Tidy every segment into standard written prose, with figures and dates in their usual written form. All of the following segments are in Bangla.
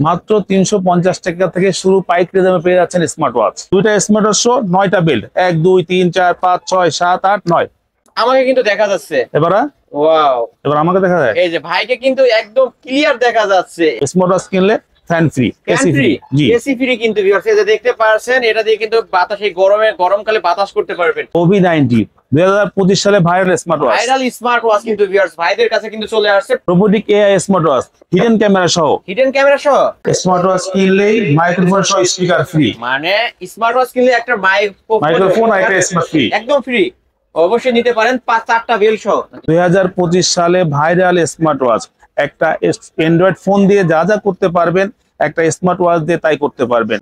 মাত্র 350 টাকা থেকে শুরু পাইকারি দামে পেয়ে যাচ্ছেন স্মার্ট ওয়াচ। দুইটা স্মার্ট ওয়াচ 9টা বেল্ট, 1 2 3 4 5 6 7 8 9। আমাকে কিন্তু দেখা যাচ্ছে। এবার ওয়াও, এবার আমাকে দেখা যায়। এই যে ভাইকে কিন্তু একদম ক্লিয়ার দেখা যাচ্ছে। স্মার্ট ওয়াচ কিনলে ফ্যান ফ্রি, এসি ফ্রি। জি, এসি ফ্রি কিন্তু ভিউয়ার্স, এই যে দেখতে পাচ্ছেন, এটা দিয়ে কিন্তু বাতাসে গরমকালে বাতাস করতে পারবেন। OB90 2025 সালে viral smart watch. Viral smart watch কিন্তু ভিউয়ার্স ভাইদের কাছে কিন্তু চলে আসছে। Robotic AI smart watch, hidden camera সহ। হিডেন ক্যামেরা সহ স্মার্ট ওয়াচ কিনলেই মাইক্রোফোন সহ স্পিকার ফ্রি। মানে স্মার্ট ওয়াচ কিনলে একটা মাইক্রোফোন আর একটা স্মার্ট ফ্রি, একদম ফ্রি। অবশ্যই নিতে পারেন 4টা বেল সহ। 2025 সালে ভাইরাল স্মার্ট ওয়াচ। একটা অ্যান্ড্রয়েড ফোন দিয়ে যা যা করতে পারবেন, একটা স্মার্ট ওয়াচ দিয়ে তাই করতে পারবেন।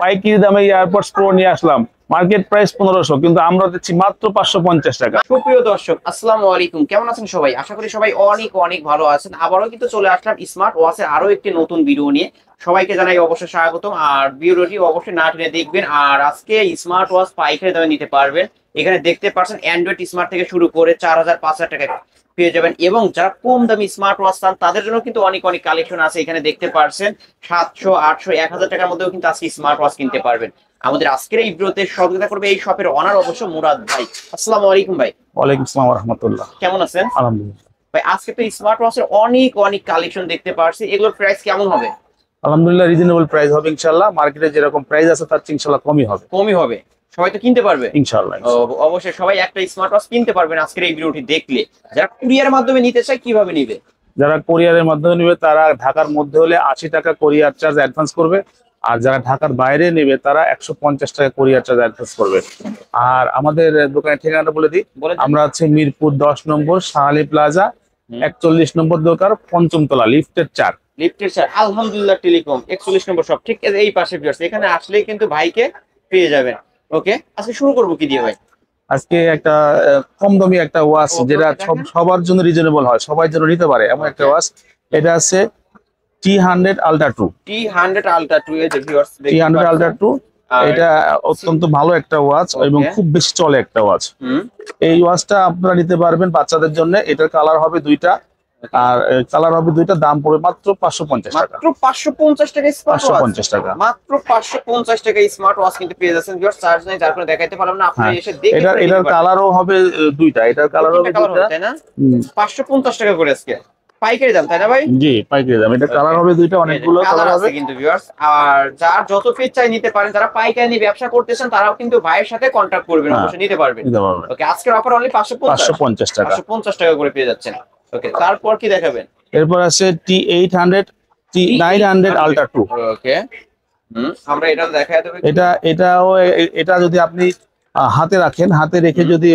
পাইকারি দামে এয়ারপডস প্রো নিয়ে আসলাম। মার্কেট প্রাইস 1500, কিন্তু আমরা দিচ্ছি মাত্র 550 টাকা। সুপ্রিয় দর্শক, আসসালামু আলাইকুম, কেমন আছেন সবাই? আশা করি সবাই অনেক অনেক ভালো আছেন। আবারও কিন্তু চলে আসলাম স্মার্ট ওয়াচের আরো একটি নতুন ভিডিও নিয়ে। সবাইকে জানাই অবশ্যই স্বাগতম, আর ভিডিওটি অবশ্যই না টেনে দেখবেন। আর আজকে স্মার্ট ওয়াচ পাইকারি দামে নিতে পারবেন। এখানে দেখতে পাচ্ছেন অ্যান্ড্রয়েড স্মার্ট থেকে শুরু করে 4000-5000 টাকা পেয়ে যাবেন। এবং যারা কম দামি স্মার্ট ওয়াচ চান তাদের জন্য কিন্তু অনেক অনেক কালেকশন আছে। এখানে দেখতে পাচ্ছেন 700, 800, 1000 টাকার মধ্যেও কিন্তু আজকে স্মার্ট ওয়াচ কিনতে পারবেন। আমাদের আজকের এই ভিডিওতে সহযোগিতা করবে এই শপের অনার অবশ্য মুরাদ ভাই। আসসালামু আলাইকুম ভাই। ওয়ালাইকুম আসসালাম ওয়া রাহমাতুল্লাহ। কেমন আছেন? আলহামদুলিল্লাহ ভাই, আজকে তো স্মার্ট ওয়াচের অনেক অনেক কালেকশন দেখতে পাচ্ছি, এগুলোর প্রাইস কেমন হবে? আলহামদুলিল্লাহ, রিজনেবল প্রাইস হবে ইনশাআল্লাহ। মার্কেটে যেরকম প্রাইস আছে তার চেয়ে ইনশাআল্লাহ কমই হবে। কমই হবে, সবাই তো কিনতে পারবে ইনশাআল্লাহ। অবশ্যই সবাই একটা স্মার্ট ওয়াচ কিনতে পারবেন আজকের এই ভিডিওটি দেখলে। যারা কুরিয়ারের মাধ্যমে নিতে চায় কিভাবে নিবে? যারা কোরিয়ারের মাধ্যমে নেবে তারা ঢাকার মধ্যে হলে 80 টাকা কোরিয়ার চার্জ অ্যাডভান্স করবে। আর যারা ঢাকার বাইরে নেবে তারা 150 টাকা কোরিয়ার চার্জ অ্যাডভান্স করবে। আর আমাদের দোকানের ঠিকানাটা বলে দিই। আমরা হচ্ছে মিরপুর 10 নম্বর শাহালি প্লাজা, 41 নম্বর দোকান, 5ম তলা, লিফটের 4। আলহামদুলিল্লাহ টেলিকম 41 নম্বর শপ, ঠিক এই পাশে ভিউয়ার্স। এখানে আসলেই কিন্তু ভাইকে পেয়ে যাবেন। ওকে, আজকে শুরু করবো কি দিয়ে ভাই? আজকে একটা কম দামি একটা ওয়াচ, যেটা সবার জন্য রিজনেবল হয়, সবার জন্য নিতে পারে এমন একটা ওয়াচ। এটা আছে T100 Ultra 2। T100 Ultra 2 এই যে ভিউয়ার্স, T100 Ultra 2 এটা অত্যন্ত ভালো একটা ওয়াচ এবং খুব বেশি চলে একটা ওয়াচ। এই ওয়াচটা আপনারা নিতে পারবেন বাচ্চাদের জন্য। এটার কালার হবে দুইটা, আর কালার হবে দুইটা। দাম পড়বে মাত্র 550 টাকা। মাত্র 550 টাকা স্মার্ট ওয়াচ। 550 টাকা, মাত্র 550 টাকা স্মার্ট ওয়াচ কিন্তু পেয়ে যাচ্ছেন ভিউয়ার্স। চার্জ নাই যার কারণে দেখাইতে পারলাম না, আপনি এসে দেখে এটার কালারও হবে দুইটা। এটার কালার হবে দুইটা, তাই না? 550 টাকা করে আজকে পাইকারি দাম, তাই না ভাই? জি, পাইকারি দাম। এটা কালার হবে দুইটা, অনেকগুলো কালার হবে কিন্তু ভিউয়ার্স। আর যার যত পিস চাই নিতে পারেন। যারা পাইকারি নিয়ে ব্যবসা করতেছেন তারাও কিন্তু ভাইয়ের সাথে কন্টাক্ট করবেন, অবশ্যই নিতে পারবেন। ওকে, আজকের অফার অনলি 550 টাকা। 550 টাকা করে পেয়ে যাচ্ছেন। ওকে, তারপর কি দেখাবেন? এরপর আছে T800 T900 Ultra 2। ওকে, আমরা এটা দেখাই দেব। এটা যদি আপনি হাতে রাখেন, হাতে রেখে যদি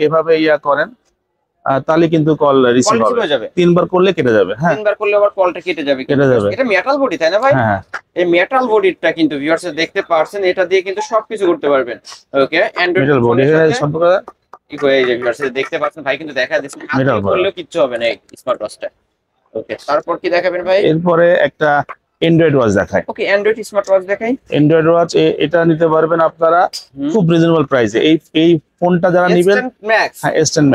এভাবে ইয়া করেন, তাহলে কিন্তু কল রিসিভ হয়ে যাবে। 3বার করলে কেটে যাবে। হ্যাঁ, 3বার করলে আবার কলটা কেটে যাবে। এটা মেটাল বডি, তাই না ভাই? হ্যাঁ, এই মেটাল বডিটা কিন্তু ভিউয়ার্স দেখতে পাচ্ছেন, এটা দিয়ে কিন্তু সবকিছু করতে পারবেন। ওকে, অ্যান্ড্রয়েড মেটাল বডি সম্পর্কে কি করে এই যে ভিউয়ার্স দেখতে পাচ্ছেন, ভাই কিন্তু দেখা দিচ্ছে মেটাল করলেও কিচ্ছু হবে না এই স্মার্ট ওয়াচটা। ওকে, তারপর কি দেখাবেন ভাই? এরপরে একটা অ্যান্ড্রয়েড ওয়াচ দেখাই। ওকে, অ্যান্ড্রয়েড স্মার্ট ওয়াচ দেখাই। অ্যান্ড্রয়েড ওয়াচ এটা নিতে পারবেন আপনারা খুব রিজনেবল প্রাইসে। এই ফোনটা যারা নেবেন, হ্যাঁ, S10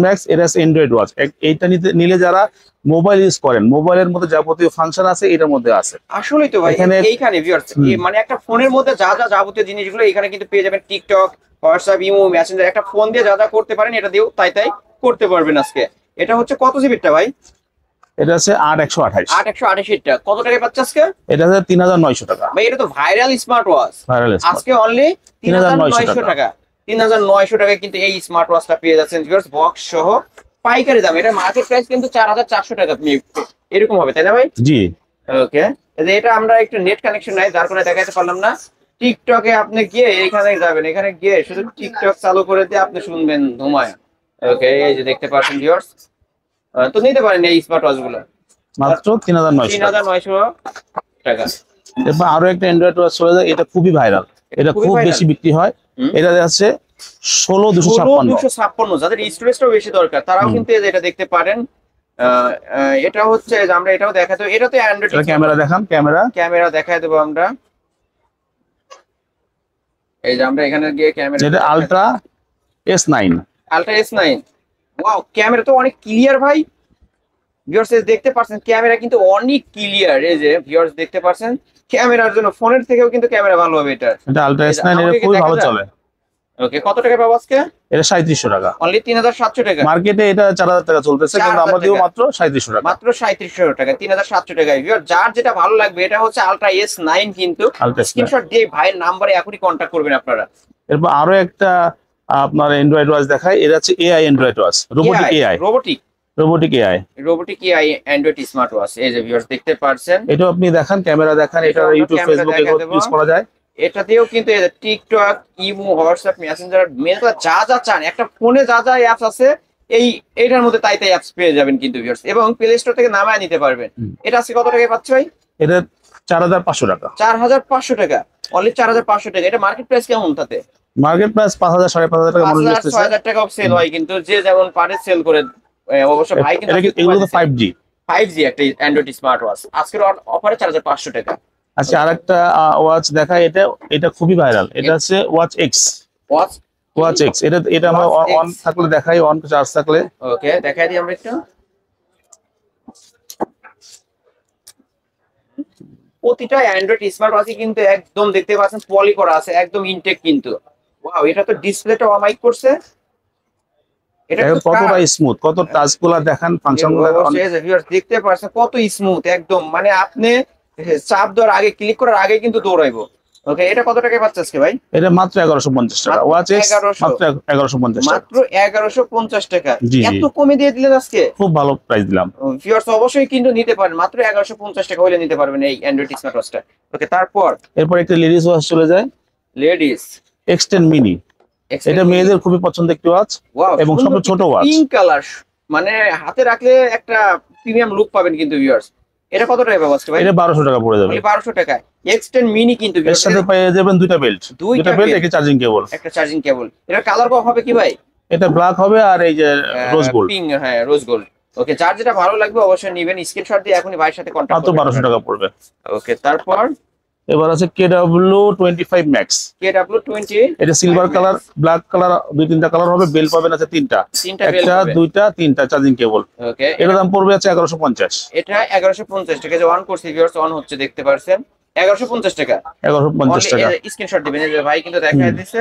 Max, এটা অ্যান্ড্রয়েড ওয়াচ। এইটা নিলে যারা মোবাইল ইউজ করেন, মোবাইলের মধ্যে যাবতীয় ফাংশন আছে এটার মধ্যে আছে। আসলেই তো ভাই, এইখানে ভিউয়ার্স মানে একটা ফোনের মধ্যে যা যা যাবতীয় জিনিসগুলো এখানে কিন্তু পেয়ে যাবেন। টিকটক, হোয়াটসঅ্যাপ, ইমো, মেসেঞ্জার, একটা ফোন দিয়ে যা যা করতে পারেন এটা দিয়েও তাই করতে পারবেন আজকে। এটা হচ্ছে কত জিবিটা ভাই? এটা আছে 8 টা। কত টাকায় পাচ্ছ আজকে? এটা আছে 3900 টাকা। ভাই, এটা তো ভাইরাল স্মার্ট ওয়াচ। আজকে অনলি 3900 টাকা। 3900 টাকায় কিন্তু এই স্মার্ট ওয়াচটা পেয়ে যাচ্ছেন ভিউয়ার্স, বক্স সহ পাইকারি দাম। এটা মার্কেট প্রাইস কিন্তু 4400 টাকা এরকম হবে, তাই না ভাই? জি। ওকে, এটা আমরা একটু নেট কানেকশন নাই যার কারণে দেখাতে পারলাম না। টিকটকে আপনি গিয়ে এখানে যাবেন, এখানে গিয়ে শুধু টিকটক চালু করে দিয়ে আপনি শুনবেন ধুমায়। ওকে, এই যে দেখতে পাচ্ছেন ভিউয়ার্স, তো নিতে পারেন এই স্মার্ট ওয়াচ গুলো মাত্র 3900 টাকা। এরপর আরো একটা অ্যান্ড্রয়েড ওয়াচ চলে যায়, এটা খুবই ভাইরাল, এটা খুব বেশি বিক্রি হয়। এটা আছে 16256। যাদের স্টোরেজটাও বেশি দরকার তারাও কিন্তু এটা দেখতে পারেন। এটা হচ্ছে যে আমরা এটাও দেখাতে, এটা তো অ্যান্ড্রয়েড। ক্যামেরা দেখান, ক্যামেরা দেখায় দেবো আমরা। এই যে আমরা এখানে গিয়ে ক্যামেরা, এটা আলট্রা S9। ওয়াও, ক্যামেরা তো অনেক ক্লিয়ার ভাই। ভিউয়ার্স দেখতে পাচ্ছেন ক্যামেরা কিন্তু অনেক ক্লিয়ার, এই যে ভিউয়ার্স দেখতে পাচ্ছেন ক্যামেরার জন্য ফোনের থেকেও কিন্তু ক্যামেরা ভালো হবে এটা। এটা আলট্রা এই যে S9 আমাকে এটা কি খুবই দেখা ভালো যায়? চলে। ওকে, কত টাকা পাবো আজকে? এটা 3700 টাকা। অনলি 3700 টাকা। মার্কেটে এটা 4000 টাকা চলতেছে, কিন্তু 4000 আমরা দিব টাকা। মাত্র 3700 টাকা। মাত্র 3700 টাকা, 3700 টাকায়। ভিউয়ার যার যেটা ভালো লাগবে, এটা হচ্ছে আলট্রা S9 কিন্তু। Ultra S9। স্ক্রিনশট দিয়ে ভাইয়ের নাম্বারে এখনই কন্টাক্ট করবেন আপনারা। এরপর আরো একটা আপনার অ্যান্ড্রয়েড ওয়াচ দেখাই, এটা হচ্ছে AI Android watch, robotic AI. Robotic AI Android smart watch, এই যে ভিউয়ার্স দেখতে পাচ্ছেন। এটা আপনি দেখান, ক্যামেরা দেখান, এটা আমরা ইউটিউব ক্যামেরা ফেসবুকে দেখা দেবো। ইউজ করা যায়। এটাতেও কিন্তু এই যে TikTok, imo, WhatsApp, Messenger, message যা যা চান, একটা ফোনে যা যা অ্যাপস আছে এইটার মধ্যে তাই তাই অ্যাপস পেয়ে যাবেন কিন্তু ভিউয়ার্স, এবং প্লে স্টোর থেকে নামায় নিতে পারবেন। এটা আজকে কত টাকায় পাচ্ছ ভাই? এটা 4500 টাকা। 4500 টাকা, অনলি 4500 টাকা। এটা মার্কেট প্রাইস কেমন তাতে? মার্কেট প্রাইস 5000 5500 টাকা মানুষ 5000 বেচতেছে। 6000 টাকা সেল হয়, কিন্তু যে যেমন পারে সেল করে। অবশ্য ভাই কিন্তু এগুলো তো 5G। 5G একটা অ্যান্ড্রয়েড স্মার্ট ওয়াচ আজকের অফারে 4500 টাকা। আচ্ছা, আরেকটা ওয়াচ দেখাই, এটা খুবই ভাইরাল। এটা হচ্ছে ওয়াচ এক্স। ওয়াচ এক্স, এটা আমরা Watch X। অন থাকলে দেখাই, অন চার্জ থাকলে। ওকে, দেখাই দিই আমরা একটু। প্রতিটা অ্যান্ড্রয়েড স্মার্ট ওয়াচই কিন্তু একদম দেখতে পাচ্ছেন পলি করা আছে, একদম ইনটেক কিন্তু। ওয়াও, এটা তো ডিসপ্লেটা অমাইক করছে। এটা দেখেন কিন্তু কতটা স্মুথ, কত টাচগুলো দেখান, ফাংশনগুলো। দেখতে পাচ্ছেন কত স্মুথ একদম, মানে আপনি চাপ দেওয়ার আগে, ক্লিক করার আগে কিন্তু দৌড়াইবো। ওকে, এটা কত টাকায় পাচ্ছে আজকে ভাই? এটা মাত্র 1150 টাকা। মাত্র ওয়াচ এক্স 1100 মাত্র 1150 টাকা। মাত্র 1150 টাকা। জি, জি। এত কমে দিয়ে দিলেন আজকে। খুব ভালো প্রাইস দিলাম। ভিউয়ার্স অবশ্যই কিন্তু নিতে পারেন, মাত্র 1150 টাকা হলে নিতে পারবেন এই অ্যান্ড্রয়েড স্মার্ট ওয়াচটা। ওকে, তারপর এরপর একটা লেডিস ওয়াচ চলে যায়, লেডিস X10 মিনি। এটা মেয়েদের খুবই পছন্দের একটি ওয়াচ, এবং সবচেয়ে ছোট ওয়াচ। পিঙ্ক কালার, মানে হাতে রাখলে একটা প্রিমিয়াম লুক পাবেন কিন্তু ভিউয়ার্স। এটা কত টাকা পাবো আজকে ভাই? এটা 1200 টাকা পড়ে যাবে। 1200 টাকা। X10 মিনি কিন্তু এর সাথে পেয়ে যাবেন দুইটা বেল্ট, দুইটা বেল্ট, belt, একটা চার্জিং কেবল। একটা চার্জিং কেবল। এটার কালার হবে কি ভাই? এটা ব্ল্যাক হবে, আর এই যে রোজ গোল্ড। পিঙ্ক, হ্যাঁ রোজ গোল্ড। ওকে, যার যেটা ভালো লাগবে অবশ্যই নেবেন, স্ক্রিনশট দিয়ে এখনই ভাইয়ের সাথে কন্টাক্ট মাত্র করবেন। 1200 টাকা পড়বে। ওকে, তারপর এবার আছে KW25 Max। KW20, এটা সিলভার কালার, ব্ল্যাক কালার, দুই তিনটা কালার হবে। বেল পাবেন আছে তিনটা, বেল একটা পাবেন। দুইটা তিনটা চার্জিং কেবল। ওকে, এর দাম পড়বে আছে 1150। এটা 1150 টাকা। যে অন করছি ভিউয়ার্স, অন হচ্ছে দেখতে পারছেন। 1150 টাকা। 1150 টাকা। স্ক্রিনশট দিবেন, এই যে ভাই কিন্তু দেখায় দিচ্ছে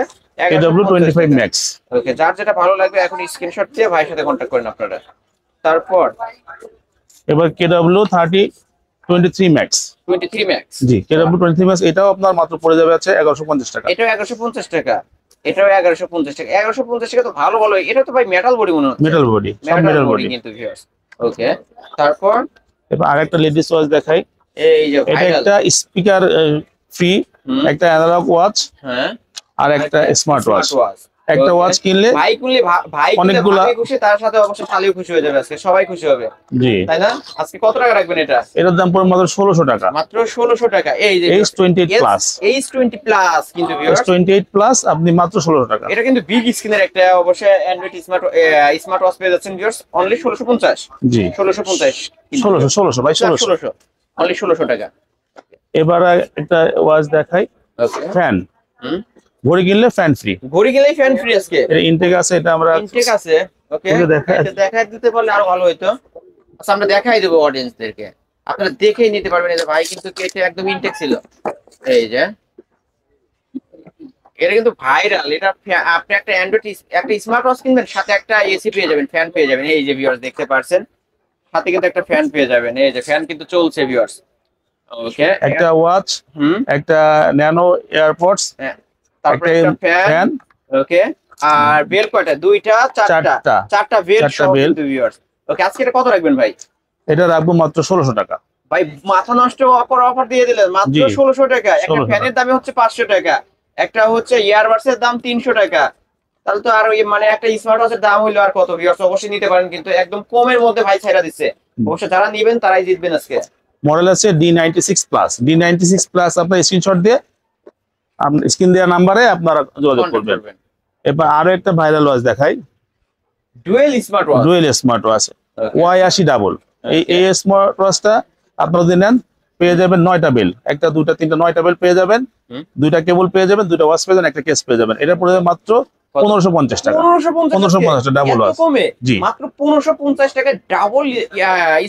KW25 Max। ওকে, যার যেটা ভালো লাগবে এখন স্ক্রিনশট দিয়ে ভাইয়ের সাথে কন্টাক্ট করেন আপনারা। তারপর এবার KW23 Max। 23 ম্যাক্স। জি, KW23 Max, এটাও আপনার মাত্র পড়ে যাবে আছে 1150 টাকা। এটাও 1150 টাকা। এটাও 1150 টাকা। 1150 টাকা তো ভালো ভালো। এটা তো ভাই মেটাল বডি মনে হচ্ছে। মেটাল বডি, সব মেটাল মেটাল বডি বডি। কিন্তু ভিউয়ার্স। ওকে, তারপর এবার আরেকটা লেডিস ওয়াচ দেখাই। এই যে এটা ভাইরাল। একটা স্পিকার ফ্রি, একটা অ্যানালগ ওয়াচ, হ্যাঁ, আর একটা স্মার্ট ওয়াচ। ওয়াচ। একটা ওয়াচ কিনলে ভাই কিনলে ভাই অনেকগুলা- ভাই খুশি, তার সাথে অবশ্যই শালিও খুশি হয়ে যাবে, আজকে সবাই খুশি হবে, জি, তাই না? আজকে কত টাকা রাখবেন এটা? এটার দাম পড়বে মাত্র 1600 টাকা। মাত্র 1600 টাকা। এই যে H28 প্লাস। H20 প্লাস কিন্তু ভিউয়ার্স। H28 প্লাস আপনি মাত্র 1600 টাকা। এটা কিন্তু বিগ স্ক্রিনের একটা অবশ্যই অ্যান্ড্রয়েড স্মার্ট ওয়াচ পেয়ে যাচ্ছেন ভিউয়ার্স, অনলি 1650। জি, 1650 1600 ভাই, 1600। অনলি 1600 টাকা। এবার একটা ওয়াচ দেখাই, ওকে, ফ্যান। হুম, ঘড়ি কিনলে ফ্যান ফ্রি। ঘড়ি গেলেই ফ্যান ফ্রি আজকে। এর ইনটেক আছে, এটা আমরা ঠিক আছে। ওকে, এটা দেখায়। এটা দেখাই দিতে পারলে আরো ভালো হতো। আচ্ছা, আমরা দেখাই দেবো অডিয়েন্সদেরকে, আপনারা দেখেই নিতে পারবেন। এই যে ভাই কিন্তু কেটে একদম ইনটেক ছিল। এই যে এটা কিন্তু ভাইরাল। এটা আপনি একটা অ্যান্ড্রয়েড একটা স্মার্ট ওয়াচ কিনবেন, সাথে একটা এসি পেয়ে যাবেন, ফ্যান পেয়ে যাবেন। এই যে ভিউয়ার্স দেখতে পারছেন, সাথে কিন্তু একটা ফ্যান পেয়ে যাবেন। এই যে ফ্যান কিন্তু চলছে ভিউয়ার্স। ওকে, একটা ওয়াচ, একটা ন্যানো এয়ারপডস, তারপরে একটা একটা ফ্যান। ফ্যান। ওকে, আর বেল কয়টা? দুইটা, চারটা। চারটা বেল সহ কিন্তু ভিউয়ার্স। ওকে, আজকে এটা কত রাখবেন ভাই? এটা রাখবো মাত্র 1600 টাকা। ভাই মাথা নষ্ট অফার দিয়ে দিলেন, মাত্র জি, 1600 টাকা। একটা 1600 ফ্যানের দামে হচ্ছে 500 টাকা, একটা হচ্ছে ইয়ারবাডস এর দাম 300 টাকা। তাহলে তো আর মানে একটা স্মার্ট ওয়াচের দাম হইলো আর কত ভিউয়ার্স? অবশ্যই নিতে পারেন, কিন্তু একদম কমের মধ্যে ভাই ছাইরা দিচ্ছে। অবশ্যই যারা নেবেন তারাই জিতবেন আজকে। মডেল আছে D96 প্লাস। D96 প্লাস আপনার স্ক্রিনশট দিয়ে স্ক্রিন দেওয়া নাম্বারে আপনারা যোগাযোগ কন্টাক্ট করবেন। করবেন। এবার আরো একটা ভাইরাল ওয়াচ দেখাই, dual smart watch. Dual smart watch Y80 double. এই স্মার্ট ওয়াচটা আপনারা যদি নেন পেয়ে যাবেন 9টা বেল, একটা দুইটা তিনটা 9টা বেল পেয়ে যাবেন, দুইটা কেবল পেয়ে যাবেন, দুইটা ওয়াচ পেয়ে যাবেন, একটা কেস পেয়ে যাবেন। এটা পড়ে যাবে মাত্র 1550 টাকা। 1550 ডাবল ওয়াচ কমে জি মাত্র 1550 টাকায় ডাবল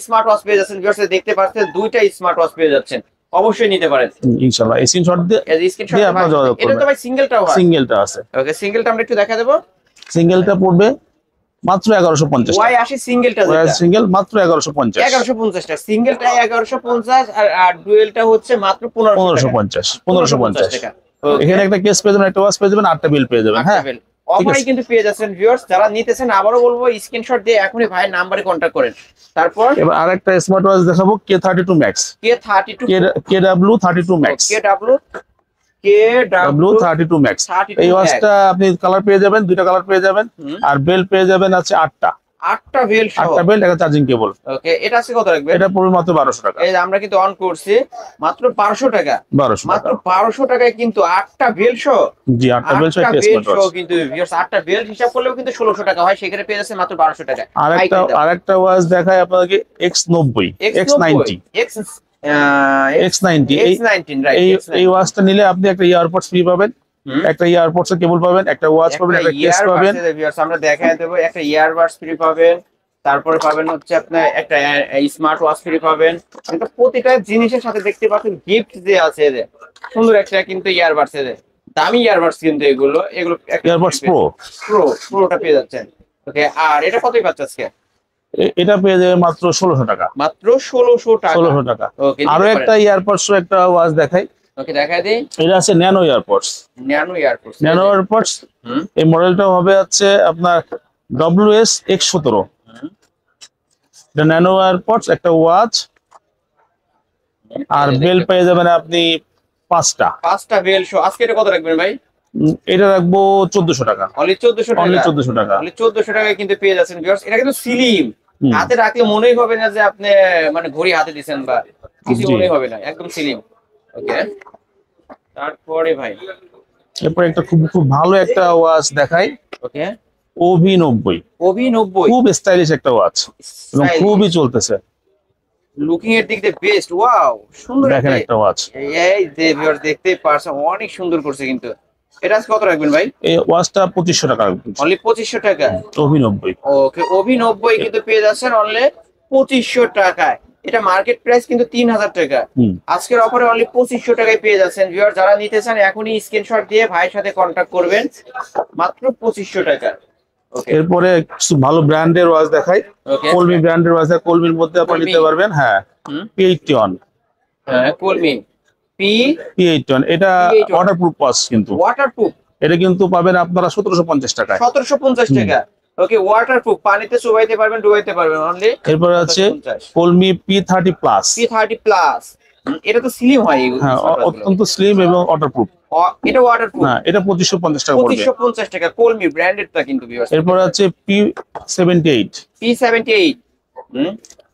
স্মার্ট ওয়াচ পেয়ে যাচ্ছেন ভিউয়ার্স, দেখতে পাচ্ছেন দুইটা স্মার্ট ওয়াচ পেয়ে যাচ্ছেন, অবশ্যই নিতে পারেন ইনশাআল্লাহ। এই স্ক্রিনশট দিয়ে স্ক্রিনশট দিয়ে আপনারা যোগাযোগ এটা তো করবেন। ভাই সিঙ্গেলটাও হয়, সিঙ্গেলটা আছে, ওকে সিঙ্গেলটা আমরা একটু দেখা দেবো। সিঙ্গেলটা পড়বে মাত্র 1150 ওয়াই টাকা। 80 সিঙ্গেলটা ওই যেটা সিঙ্গেল মাত্র 1150 1150 টাকা, সিঙ্গেলটা 1150 আর ডুয়েলটা হচ্ছে মাত্র 1550 টাকা। এখানে একটা কেস পেয়ে যাবেন, একটা ওয়াচ পেয়ে যাবেন, 8টা বিল পেয়ে যাবেন। হ্যাঁ অফারই কিন্তু পেয়ে যাচ্ছেন ভিউয়ার্স, যারা নিতেছেন আবারও বলবো স্ক্রিনশট দিয়ে এখনই ভাইয়ের নাম্বারে কন্ট্যাক্ট করেন। তারপর এবার আরেকটা স্মার্ট ওয়াচ দেখাবো, K32 Max, K32 KW32 Max, KW32 Max। এই ওয়াচটা আপনি কালার পেয়ে যাবেন, দুইটা কালার পেয়ে যাবেন, আর বেল পেয়ে যাবেন আছে 8টা বেল সহ। 8টা বেল, একটা চার্জিং কেবল। ওকে এটা আছে কত রাখবে? এটা পড়বে মাত্র 1200 টাকা। এই যে আমরা কিন্তু অন করছি মাত্র 1200 টাকা, 1200 মাত্র টাকা 1200 টাকায় কিন্তু 8টা বেল সহ। জি, 8টা বেল সহ 8টা একটা বেল স্মার্ট সহ ওয়াচ। কিন্তু ভিউয়ার্স 8টা বেল হিসাব করলেও কিন্তু 1600 টাকা হয়, সেখানে পেয়ে যাচ্ছে মাত্র 1200 টাকা। আরেকটা ওয়াচ দেখায় আপনাদেরকে, X90 X90 X90। এই ওয়াচটা নিলে আপনি একটা ইয়ারপডস ফ্রি পাবেন, একটা ইয়ারপডস এর কেবল পাবেন, একটা ওয়াচ পাবেন, একটা কেস পাবেন। আমরা দেখায় দেবো, একটা ইয়ারবাডস ফ্রি পাবেন, তারপরে পাবেন হচ্ছে আপনার একটা স্মার্ট ওয়াচ ফ্রি পাবেন। এটা প্রতিটা জিনিসের সাথে দেখতে পাচ্ছেন গিফট যে আছে, এদের সুন্দর একটা কিন্তু ইয়ারবাডস, এদের দামি ইয়ারবাডস কিন্তু এগুলো ইয়ারপডস প্রোটা পেয়ে যাচ্ছেন। ওকে আর এটা কতই পাচ্ছে আজকে? এটা পেয়ে যাবে মাত্র 1600 টাকা। মাত্র 1600 টাকা। 1600 টাকা। ওকে আরো একটা ইয়ারপডস একটা ওয়াচ দেখাই। ওকে দেখায় দেই। এটা আছে ন্যানো ইয়ারপডস। ন্যানো ইয়ারপডস এই মডেলটা হবে হচ্ছে আপনার WS X17। এটা ন্যানো ইয়ারপডস, একটা ওয়াচ, আর বেল পেয়ে যাবেন আপনি 5টা বেল শো। আজকে এটা কত রাখবেন ভাই? এটা রাখবো 1400 টাকা। অনলি 1400 টাকা। অনলি 1400 টাকা। অনলি 1400 টাকায় কিন্তু পেয়ে যাচ্ছেন ভিউয়ার্স। এটা কিন্তু স্লিম, হাতে রাখলে মনেই হবে না যে আপনি মানে ঘড়ি হাতে দিবেন বা কিছু মনেই হবে না, একদম স্লিম। ওকে তারপরে ভাই এরপর একটা খুব ভালো একটা ওয়াচ দেখাই। ওকে OV90 খুব স্টাইলিশ একটা ওয়াচ এবং খুবই চলতেছে, লুকিং এর দিক দিয়ে বেস্ট। ওয়াও সুন্দর দেখেন একটা ওয়াচ। এই যে ভিউয়ার্স দেখতে পারছেন অনেক সুন্দর করছে কিন্তু। এটা কত রাখবেন ভাই? এই ওয়াচটা 2500 টাকা রাখবেন। অনলি 2500 টাকা। OV90। ওকে OV90 কিন্তু পেয়ে যাচ্ছেন অনলি 2500 টাকায়। এটা মার্কেট প্রাইস কিন্তু 3000 টাকা। আজকের অফারে অনলি 2500 টাকায় পেয়ে যাচ্ছেন ভিউয়ার। যারা নিতে চান এখনই স্ক্রিনশট দিয়ে ভাইয়ের সাথে কন্টাক্ট করবেন, মাত্র 2500 টাকা। এরপরে কিছু ভালো ব্র্যান্ডের ওয়াচ দেখাই। কলমি ব্র্যান্ডের ওয়াচ, কলমির মধ্যে আপনি নিতে পারবেন। হ্যাঁ P81। হ্যাঁ কলমি P81 এটা ওয়াটারপ্রুফ ওয়াচ, কিন্তু ওয়াটারপ্রুফ। এটা কিন্তু পাবেন আপনারা 1750 টাকায়। 1750 টাকা। ওকে ওয়াটারপ্রুফ, পানিতে চুবাইতে পারবেন, ডুবাইতে পারবেন অনলি। এরপর আছে কলমি P30 প্লাস। এটা তো স্লিম হয়, হ্যাঁ অত্যন্ত স্লিম এবং ওয়াটারপ্রুফ। এটা ওয়াটারপ্রুফ। হ্যাঁ এটা 2550 টাকা পড়বে। 2550 টাকা কলমি ব্র্যান্ডেডটা কিন্তু ভিউয়ার্স। এরপর আছে P78।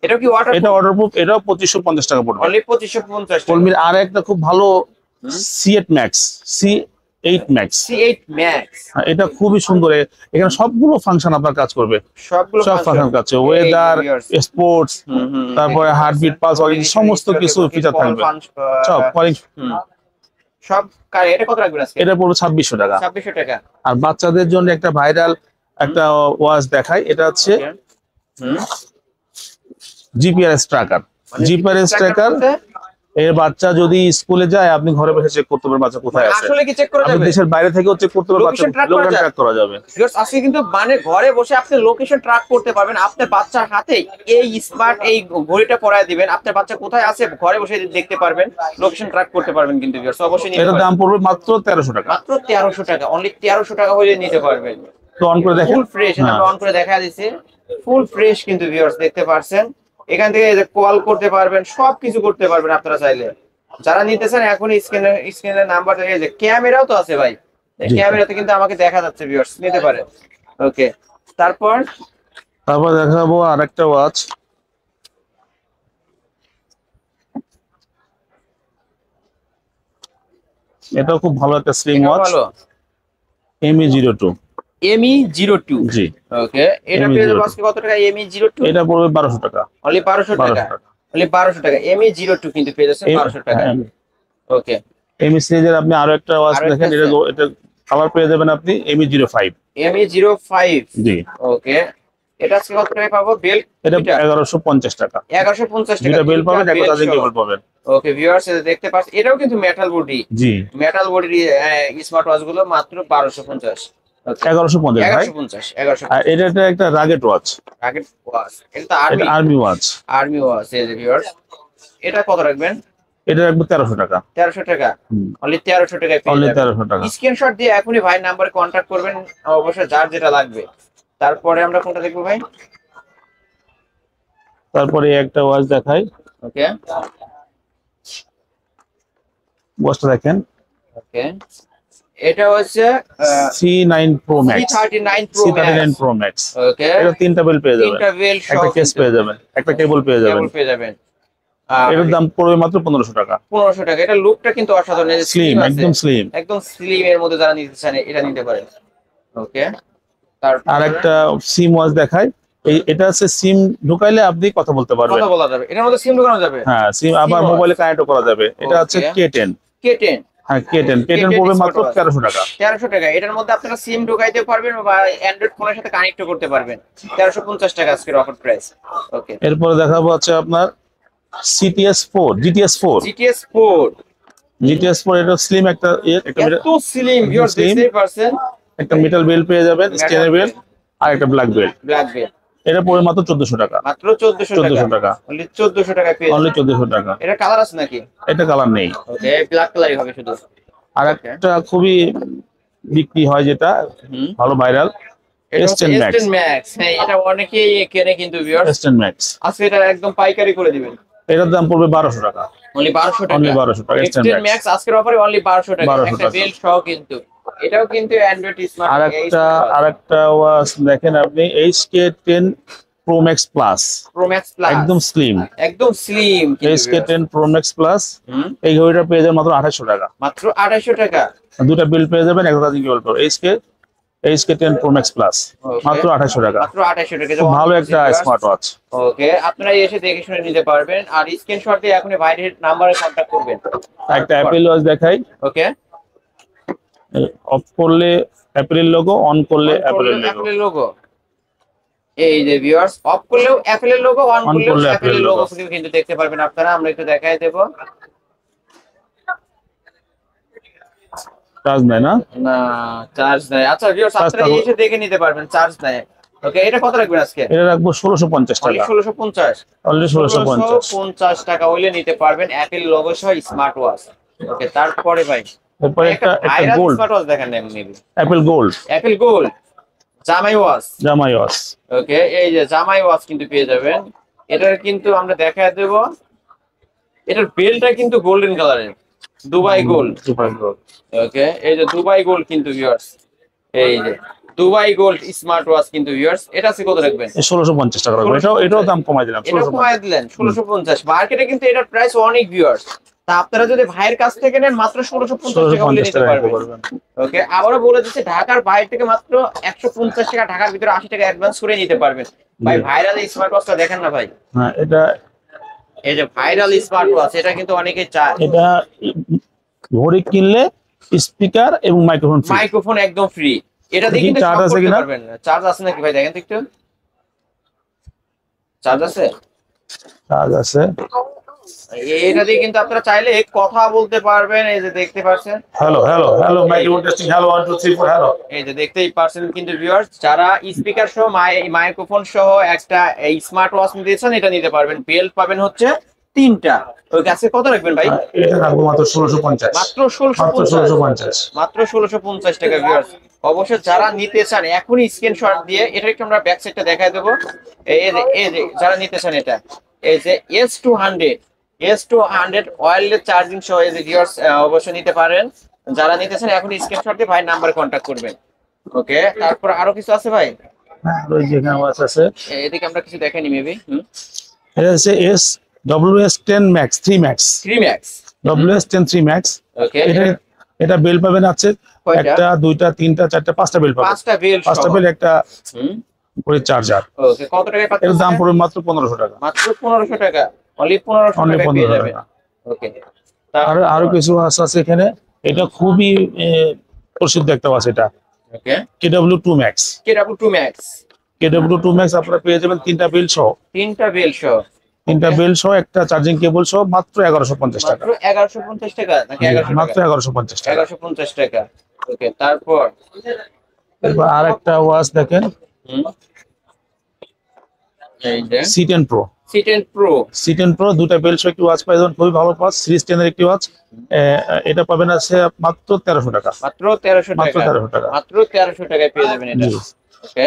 এটা কি ওয়াটারপ্রুফ? এটা ওয়াটারপ্রুফ, এটাও 2550 টাকা পড়বে। অনলি 2550 টাকা। কলমির আর একটা খুব ভালো C8 Max। এটা খুবই সুন্দর, এখানে সবগুলো ফাংশন আপনার কাজ করবে, সব ফাংশন কাজ করবে, ওয়েদার, স্পোর্টস, তারপরে হার্টবিট, পালস, সমস্ত কিছু ফিচার থাকবে সব কলিং সব। এটা কত রাখবেন আজকে? এটা পড়বে 2600 টাকা। 2600 টাকা। আর বাচ্চাদের জন্য একটা ভাইরাল একটা ওয়াচ দেখাই। এটা হচ্ছে জিপিআরএস ট্র্যাকার। জিপিআরএস ট্র্যাকার এর বাচ্চা যদি স্কুলে যায়, আপনি ঘরে বসে চেক করতে পারবেন বাচ্চা কোথায় আছে। আসলে কি চেক করা যাবে? দেশের বাইরে থেকেও চেক করতে পারবেন, বাচ্চা লোকেশন ট্র্যাক করা যাবে। আজকে কিন্তু মানে ঘরে বসে আপনি লোকেশন ট্র্যাক করতে পারবেন। আপনার বাচ্চার হাতে এই স্মার্ট এই ঘড়িটা পরায় দিবেন, আপনার বাচ্চা কোথায় আছে ঘরে বসে দেখতে পারবেন, লোকেশন ট্র্যাক করতে পারবেন কিন্তু ভিউয়ার্স। অবশ্যই নিতে এটার পারবেন। দাম পড়বে মাত্র 1300 টাকা। মাত্র 1300 টাকা। অনলি 1300 টাকা হলে নিতে পারবেন। তো অন করে দেখেন, ফুল ফ্রেশ। আমরা অন করে দেখা দিয়েছি, ফুল ফ্রেশ কিন্তু ভিউয়ার্স দেখতে পারছেন। এখান থেকে কল করতে পারবেন, সবকিছু করতে পারবেন আপনারা চাইলে। যারা নিতে চান এখনই স্ক্রিনের নাম্বার দেখে, যে ক্যামেরাও তো আছে ভাই, ক্যামেরাতে কিন্তু আমাকে দেখা যাচ্ছে ভিউয়ার্স, নিতে পারেন। ওকে তারপর দেখাবো আরেকটা ওয়াচ। এটাও খুব ভালো একটা স্লিম ওয়াচ, ME02। জি ওকে। এটা পেয়ে যাবো আজকে কত টাকা? ME02 এটা পড়বে 1200 টাকা। অনলি 1200 টাকা। অনলি 1200 টাকা। ME02 কিন্তু পেয়ে যাচ্ছেন 1200 টাকা। ওকে ME সিরিজের আপনি আরো একটা ওয়াচ দেখেন, এটা কালার পেয়ে যাবেন আপনি ME05। ME05। জি। ওকে, এটা আজকে কত টাকায় পাবো? বেল এটা 1150 টাকা। 1150 টাকা। দুইটা বেল পাবেন, একটা বেল চার্জিং সহ। কেবল পাবেন। ওকে ভিউয়ার্স, দেখতে পাচ্ছেন এটাও কিন্তু মেটাল বডি। জি। মেটাল বডির স্মার্ট ওয়াচ গুলো মাত্র 1250। 1150 ভাই। 1150। আর এটা একটা রাগেট ওয়াচ। রাগেট ওয়াচ, এটা তো এটা আর্মি ওয়াচ। Army watch. এই যে ভিউয়ার্স, এটা কত রাখবেন? এটা রাখবো 1300 টাকা। 1300 টাকা। অনলি 1300 টাকায় পেয়ে অনলি যাবেন। 1300 টাকা। স্ক্রিনশট দিয়ে এখনই ভাই নাম্বারে কন্টাক্ট করবেন, অবশ্যই যার যেটা লাগবে। তারপরে আমরা কোনটা দেখবো ভাই? তারপরে একটা ওয়াচ দেখাই। ওকে ওয়াচটা দেখেন। ওকে, এটা হচ্ছে C9 Pro Max। C39 Pro C39 Pro Max। ওকে, এটা তিনটা বেল পেয়ে যাবেন, তিনটা বেল সহ একটা কেস পেয়ে যাবেন, একটা কেবল পেয়ে যাবেন। পেয়ে যাবেন। এটার দাম পড়বে মাত্র 1500 টাকা। 1500 টাকা। এটা লুকটা কিন্তু অসাধারণ, স্লিম, একদম স্লিম। একদম স্লিম এর মধ্যে যারা নিতে চান এটা নিতে পারেন। ওকে, আর একটা সিম ওয়াচ দেখাই। এটা হচ্ছে সিম ঢুকাইলে আপনি কথা বলতে পারবেন। কথা বলা যাবে, এটার মধ্যে সিম ঢোকানো যাবে। হ্যাঁ, সিম আবার মোবাইলে কানেক্টও করা যাবে। এটা হচ্ছে K10। K10। হ্যাঁ, K10 পড়বে মাত্র 1300 টাকা। 1300 টাকা। এটার মধ্যে আপনারা সিম ঢোকাইতে পারবেন বা অ্যান্ড্রয়েড ফোনের সাথে কানেক্টও করতে পারবেন। 1350 টাকা আজকের অফার প্রাইস। ওকে, এরপরে দেখাবো হচ্ছে আপনার GTS4। GTS4 এটা স্লিম একটা এত স্লিম ভিউয়ার্স, দেখতেই পারছেন। একটা মেটাল বেল পেয়ে যাবেন, স্টেনের বেল, আর একটা ব্ল্যাক বেল। এটা পড়বে মাত্র 1400 টাকা। মাত্র 1400 টাকা। অনলি 1400 টাকা পেয়ে অনলি 1400 টাকা। এটা কালার আছে নাকি? এটা কালার নেই। ওকে, ব্ল্যাক কালারই হবে শুধু। আর একটা খুবই বিক্রি হয় যেটা ভালো ভাইরাল, S10 Max। হ্যাঁ, এটা অনেকেই কেনে কিন্তু ভিউয়ার্স। S10 Max আজকে এটা একদম পাইকারি করে দিবেন। এটার দাম পড়বে 1200 টাকা। অনলি 1200 টাকা। অনলি 1200 টাকা। S10 Max আজকের অফারে অনলি 1200 টাকা। একটা বেল সহ কিন্তু। এটাও কিন্তু অ্যান্ড্রয়েড স্মার্ট। আরেকটা ওয়াচ দেখেন আপনি, HK10 Pro Max Plus। একদম slim, HK10 Pro Max Plus। এই ঘড়িটা পেয়ে যাবেন মাত্র 2800 টাকা। মাত্র 2800 টাকা। দুটো বিল পেয়ে যাবেন, একটা চার্জিং কেবল পাবেন। HK10 Pro Max Plus মাত্র 2800 টাকা। মাত্র 2800 টাকা। খুব ভালো একটা স্মার্ট ওয়াচ। ওকে, আপনারা এসে দেখে শুনে নিতে পারবেন। আর স্ক্রিনশট দিয়ে এখনই ভাইয়ের নম্বরে কন্টাক্ট করবেন। একটা অ্যাপেল ওয়াচ দেখাই। ওকে, অফ করলে অ্যাপেলের লোগো, অন করলে অ্যাপেলের লোগো। এই যে ভিউয়ার্স, অফ করলেও অ্যাপেলের লোগো, অন করলেও অ্যাপেলের লোগো কিন্তু দেখতে পারবেন আপনারা। আমরা একটু দেখাই দেব। চার্জ নেয় না? না, চার্জ নাই। আচ্ছা ভিউয়ার্স, আপনারা এসে দেখে নিতে পারবেন, চার্জ নাই। ওকে, এটা কত রাখবেন আজকে? এটা রাখবো 1650 টাকা। 1650। অলরেডি 1650 টাকা হইলে নিতে পারবেন অ্যাপেল লোগো সহ স্মার্ট ওয়াচ। ওকে, তারপরে ভাই এরপরে একটা গোল্ড স্মার্ট ওয়াচ দেখেন নেবেন। অ্যাপেল গোল্ড জামাই ওয়াচ। ওকে, এই যে জামাই ওয়াচ কিন্তু পেয়ে যাবেন। এটার কিন্তু আমরা দেখায় দেব। এটার বেলটা কিন্তু গোল্ডেন কালারের, দুবাই গোল্ড। ওকে, এই যে দুবাই গোল্ড কিন্তু ভিউয়ার্স, এই যে দুবাই গোল্ড স্মার্ট ওয়াচ কিন্তু ভিউয়ার্স। এটা আছে কত রাখবেন? 1650 টাকা রাখবেন। এটাও দাম কমাই দিলাম, এটা কমাই দিলেন 1650। মার্কেটে কিন্তু এটার প্রাইস অনেক ভিউয়ার্স। তা আপনারা যদি ভাইয়ের কাছ থেকে নেন মাত্র 1650 টাকা হলে নিতে পারবেন। ওকে, আবারও বলে দিচ্ছি, ঢাকার বাইরে থেকে মাত্র 150 টাকা, ঢাকার ভিতরে 80 টাকা অ্যাডভান্স করে নিতে পারবেন। ভাই ভাইরাল স্মার্ট ওয়াচটা দেখেন না ভাই। হ্যাঁ, এটা এই যে ভাইরাল স্মার্ট ওয়াচ, এটা কিন্তু অনেকেই চায়। এটা ঘড়ি কিনলে স্পিকার এবং মাইক্রোফোন একদম ফ্রি। এটা দিয়ে কিন্তু চার্জ আছে কিনা? চার্জ আছে নাকি ভাই দেখেন তো একটু। চার্জ আছে। এটা দিয়ে কিন্তু আপনারা চাইলে কথা বলতে পারবেন। এই যে দেখতে পাচ্ছেন, hello microphone testing, hello 1 2 3 4 hello. এই যে দেখতেই পাচ্ছেন কিন্তু ভিউয়ার্স, যারা স্পিকার সহ মাইক্রোফোন সহ একটা স্মার্ট ওয়াচ নিতেছেন এটা নিতে পারবেন। বেল পাবেন হচ্ছে 3টা। ওই গাছে কত রাখবেন ভাই? এটা রাখবো মাত্র 1650। মাত্র 1650। মাত্র 1650 টাকা ভিউয়ার্স। অবশ্যই যারা নিতে চান এখনই স্ক্রিনশট দিয়ে, এটা একটু আমরা ব্যাক সাইডটা দেখায় দেব। এই যে যারা নিতে চান এটা, এই যে S200 ওয়্যারলেস চার্জিং সহ এই যে ভিউয়ার্স অবশ্যই নিতে পারেন। যারা নিতে চান এখনই স্ক্রিনশট দিয়ে ভাই নাম্বারে কন্টাক্ট করবেন। ওকে, তারপর আরো কিছু আছে ভাই? ওই যে এখানে ওয়াচ আছে, এদিকে আমরা কিছু দেখাইনি মেবি। এটা হচ্ছে WS10 Max 3 Max। WS10 3 Max। ওকে, এটা বেল পাবেন আছে একটা, দুইটা, তিনটা, চারটা, পাঁচটা বেল পাবেন। পাঁচটা বেল, একটা করে চার্জার। ওকে, কত টাকায় পাচ্ছেন? এর দাম পড়বে মাত্র 1500 টাকা। মাত্র 1500 টাকা। অনলি 1500 টাকা পেয়ে যাবেন। ওকে, আরো কিছু আছে এখানে। এটা খুবই প্রসিদ্ধ একটা ওয়াচ এটা, ওকে KW2 Max। KW2 Max, KW2 Max আপনারা পেয়ে যাবেন তিনটা বেল সহ, তিনটা বেল সহ, তিনটা বেল সহ একটা চার্জিং কেবল সহ মাত্র 1150 টাকা। মাত্র 1150 টাকা নাকি 1100 মাত্র টাকা? 1150 টাকা। 1150 টাকা। ওকে, তারপর এরপর আরেকটা ওয়াচ দেখেন, হুম, এই যে C10 Pro। C10 Pro, C10 Pro দুটা বেল সহ একটি ওয়াচ পাই যাবেন, খুবই ভালো ওয়াচ, সিরিজ 10 এর একটি ওয়াচ। এটা পাবেন আছে মাত্র 1300 টাকা। মাত্র 1300 মাত্র টাকা, 1300 টাকা। মাত্র 1300 টাকায় পেয়ে যাবেন এটা। জি। ওকে,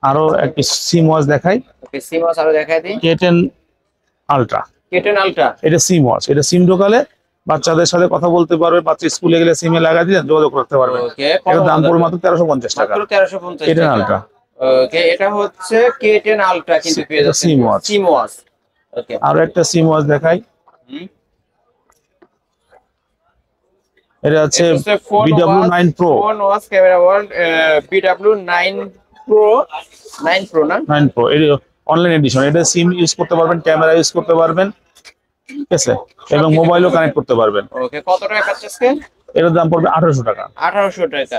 আরো একটি সিম ওয়াচ দেখাই, ওকে সিমস আরো দেখাই দিই। K10 Ultra। K10 Ultra, এটা সিম ওয়াচ, এটা সিম ঢোকালে বাচ্চাদের সাথে কথা বলতে পারবে, বাচ্চা স্কুলে গেলে সিমে লাগাই দিলে যোগাযোগ করতে পারবে। ওকে এর দাম পড়বে মাত্র 1350 টাকা। মাত্র 1350 K10 টাকা। Ultra। ওকে, এটা হচ্ছে K10 Ultra কিন্তু পেয়ে এটা যাচ্ছেন সিম ওয়াচ। সিম ওয়াচ। ওকে, আরো একটা সিম ওয়াচ দেখাই, হুম, এটা হচ্ছে এটা হচ্ছে phone BW9 Pro। Phone watch camera world BW9 Pro, 9 Pro না? 9 Pro এর অনলাইন এডিশন। এটা সিম ইউজ করতে পারবেন, ক্যামেরা ইউজ করতে পারবেন, ঠিক আছে, এবং মোবাইলও কানেক্ট করতে পারবেন। ওকে, কত টাকা পাচ্ছেন? এর দাম পড়বে 1800 টাকা। 1800 টাকা।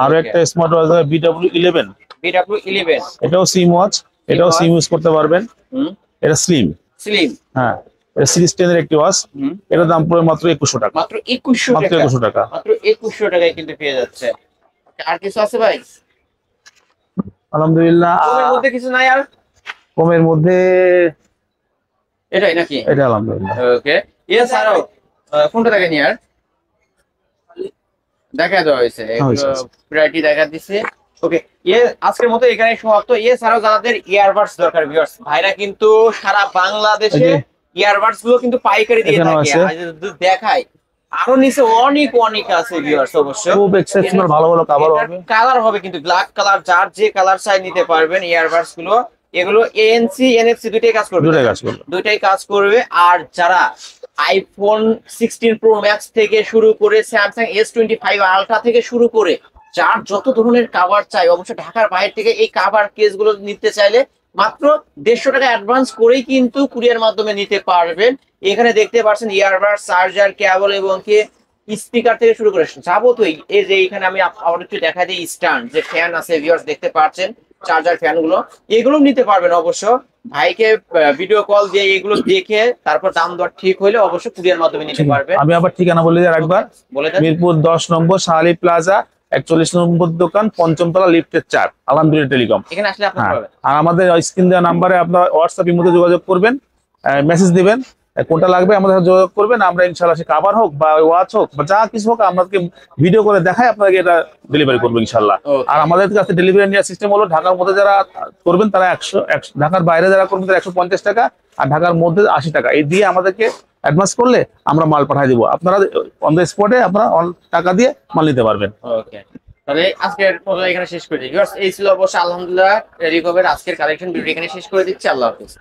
আরো Okay. একটা স্মার্ট ওয়াচ আছে BW11। BW11, এটাও সিম ওয়াচ, এটাও সিম ইউজ করতে পারবেন। হুম, এটা স্লিম, স্লিম, হ্যাঁ, এটা সিরিজ 10 এর একটি ওয়াচ। হুম, এটার দাম পড়বে মাত্র 2100 টাকা। মাত্র 2100 মাত্র টাকা। 2100 টাকা। মাত্র 2100 টাকায় কিন্তু পেয়ে যাচ্ছে। আর কিছু আছে ভাই? আলহামদুলিল্লাহ। কমের মধ্যে কিছু নাই আর? কমের মধ্যে এটাই নাকি? এটা আলহামদুলিল্লাহ। ওকে, এছাড়াও কোনটা দেখেন আর দেখা দেওয়া হয়েছে, হয়েছে। ভ্যারাইটি দেখা দিচ্ছে। ওকে, আজকের মতো এখানে সমাপ্ত। এছাড়াও যাদের ইয়ারবাডস দরকার ভিউয়ার্স, ভাইরা কিন্তু সারা বাংলাদেশে এই যে, ইয়ারবাডস গুলো কিন্তু পাইকারি দিয়ে এখানেও থাকে। আছে। আর যদি দেখাই আরো নিচে অনেক অনেক আছে ভিউয়ার্স, অবশ্য খুব এক্সেপশনাল ভালো ভালো কাভার হবে। কালার হবে কিন্তু ব্ল্যাক কালার, যার যে কালার চাই নিতে পারবেন ইয়ারবাডস গুলো। এগুলো ANC NFC দুইটাই কাজ করবে, দুটাই কাজ করবে। দুইটাই কাজ করবে। আর যারা আইফোন 16 প্রো ম্যাক্স থেকে শুরু করে স্যামসাং S25 আলট্রা থেকে শুরু করে যার যত ধরনের কাভার চাই, অবশ্য ঢাকার বাইরে থেকে এই কাভার কেস গুলো নিতে চাইলে মাত্র 150 টাকা অ্যাডভান্স করেই কিন্তু কুরিয়ার মাধ্যমে নিতে পারবেন। এখানে দেখতে পাচ্ছেন ইয়ারবাড, চার্জার, কেবল এবং কি স্পিকার থেকে শুরু করে যাবতীয়। এই যে এখানে আমি আবার একটু দেখা দিই, স্ট্যান্ড যে ফ্যান আছে ভিউয়ার্স দেখতে পাচ্ছেন, চার্জার ফ্যান গুলো, এগুলো নিতে পারবেন অবশ্য। ভাইকে ভিডিও কল দিয়ে এগুলো দেখে তারপর দাম দর ঠিক হলে অবশ্য কুরিয়ার মাধ্যমে নিতে পারবেন। আমি আবার ঠিকানা বলে দিই আরেকবার, বলে দেন। মিরপুর 10 নম্বর শাহালি প্লাজা 41 নম্বর দোকান, 5ম তলা, লিফটের 4, আলহামদুলিল্লাহ টেলিকম। এখানে আসলে আপনার হ্যাঁ, পাবেন। আর আমাদের স্ক্রিন দেওয়া নাম্বারে আপনার হোয়াটসঅ্যাপ এর মধ্যে যোগাযোগ করবেন, মেসেজ দিবেন কোনটা লাগবে, আমাদের সাথে যোগাযোগ করবেন। আমরা ইনশাআল্লাহ সে কাভার হোক বা ওয়াচ হোক বা যা কিছু হোক আপনাকে ভিডিও করে দেখাই আপনাকে এটা ডেলিভারি করবো ইনশাআল্লাহ। Okay. আর আমাদের কাছে ডেলিভারি নেওয়ার সিস্টেম হলো, ঢাকার মধ্যে যারা করবেন তারা 100, ঢাকার বাইরে যারা করবেন তারা 150 টাকা, আর ঢাকার মধ্যে 80 টাকা। এই দিয়ে আমাদেরকে অ্যাডভান্স করলে আমরা মাল পাঠিয়ে দিব, আপনারা অন দ্য স্পটে আপনারা টাকা দিয়ে মাল নিতে পারবেন। ওকে, তাহলে আজকের মতো এখানে শেষ করে দিই ভিউয়ার্স। এই ছিল অবশ্য আলহামদুলিল্লাহ রিকভার আজকের কালেকশন ভিডিও এখানে শেষ করে দিচ্ছি। আল্লাহ হাফেজ।